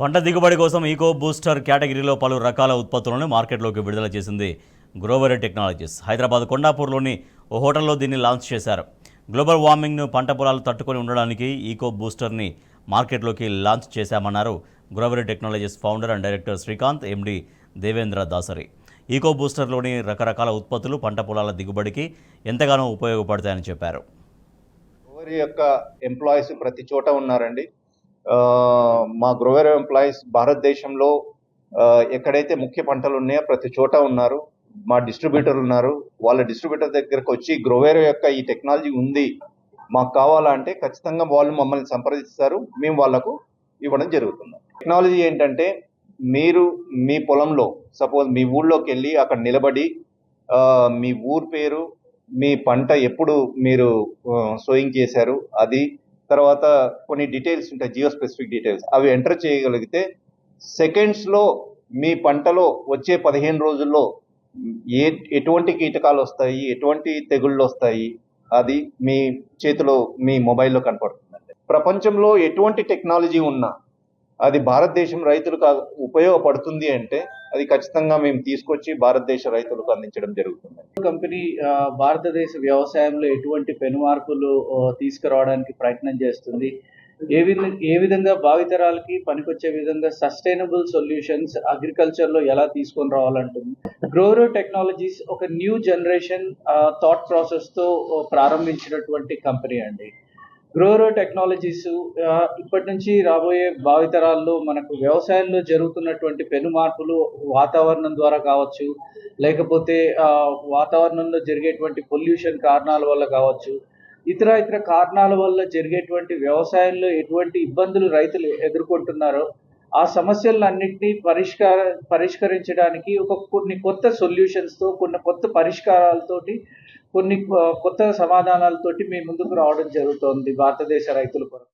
పంట దిగుబడి కోసం ఈకో బూస్టర్ కేటగిరీలో పలు రకాల ఉత్పత్తులను మార్కెట్లోకి విడుదల చేసింది గ్రోవర్ టెక్నాలజీస్. హైదరాబాద్ కొండాపూర్లోని ఓ హోటల్లో దీన్ని లాంచ్ చేశారు. గ్లోబల్ వార్మింగ్ను పంట పొలాలు తట్టుకొని ఉండడానికి ఈకో బూస్టర్ని మార్కెట్లోకి లాంచ్ చేశామన్నారు Grover technologies founder and director Srikanth, MD Devendra Dasari. Eco బూస్టర్లోని రకరకాల ఉత్పత్తులు పంట పొలాల దిగుబడికి ఎంతగానో ఉపయోగపడతాయని చెప్పారు. గ్రోవర్ యొక్క ఎంప్లాయీస్ ప్రతి చోట ఉన్నారండి. మా గ్రోవర్ ఎంప్లాయీస్ భారతదేశంలో ఎక్కడైతే ముఖ్య పంటలు ఉన్నాయో ప్రతి చోట ఉన్నారు. మా డిస్ట్రిబ్యూటర్లు ఉన్నారు. వాళ్ళ డిస్ట్రిబ్యూటర్ దగ్గరకు వచ్చి గ్రోవర్ యొక్క ఈ టెక్నాలజీ ఉంది, మాకు కావాలంటే ఖచ్చితంగా వాళ్ళు మమ్మల్ని సంప్రదిస్తారు, మేము వాళ్ళకు ఇవ్వడం జరుగుతుంది. టెక్నాలజీ ఏంటంటే, మీరు మీ పొలంలో సపోజ్ మీ ఊళ్ళోకి వెళ్ళి అక్కడ నిలబడి మీ ఊరు పేరు, మీ పంట ఎప్పుడు మీరు సోయింగ్ చేశారు, అది తర్వాత కొన్ని డీటెయిల్స్ ఉంటాయి, జియో స్పెసిఫిక్ డీటెయిల్స్, అవి ఎంటర్ చేయగలిగితే సెకండ్స్లో మీ పంటలో వచ్చే 15 రోజుల్లో ఎటువంటి కీటకాలు వస్తాయి, ఎటువంటి తెగుళ్ళు వస్తాయి, అది మీ చేతిలో మీ మొబైల్లో కనపడుతుందండి. ప్రపంచంలో ఎటువంటి టెక్నాలజీ ఉన్నా అది భారతదేశం రైతులకు ఉపయోగపడుతుంది అంటే అది ఖచ్చితంగా మేము తీసుకొచ్చి భారతదేశ రైతులకు అందించడం జరుగుతుంది. కంపెనీ భారతదేశ వ్యవసాయంలో ఎటువంటి పెను మార్పులు తీసుకురావడానికి ప్రయత్నం చేస్తుంది, ఏ విధంగా భావితరాలకి పనికొచ్చే విధంగా సస్టైనబుల్ సొల్యూషన్స్ అగ్రికల్చర్లో ఎలా తీసుకొని రావాలంటుంది. గ్రోవర్ టెక్నాలజీస్ ఒక న్యూ జనరేషన్ థాట్ ప్రాసెస్తో ప్రారంభించినటువంటి కంపెనీ అండి. గ్రోవర్ టెక్నాలజీస్ ఇప్పటి నుంచి రాబోయే భావితరాల్లో మనకు వ్యవసాయంలో జరుగుతున్నటువంటి పెను మార్పులు వాతావరణం ద్వారా కావచ్చు, లేకపోతే వాతావరణంలో జరిగేటువంటి పొల్యూషన్ కారణాల వల్ల కావచ్చు, ఇతర కారణాల వల్ల జరిగేటువంటి వ్యవసాయంలో ఎటువంటి ఇబ్బందులు రైతులు ఎదుర్కొంటున్నారో ఆ సమస్యలన్నింటినీ పరిష్కరించడానికి కొన్ని కొత్త సొల్యూషన్స్తో, కొన్ని కొత్త పరిష్కారాలతోటి, కొన్ని కొత్త సమాధానాలతోటి మీ ముందుకు రావడం జరుగుతోంది భారతదేశ రైతుల కొరకు.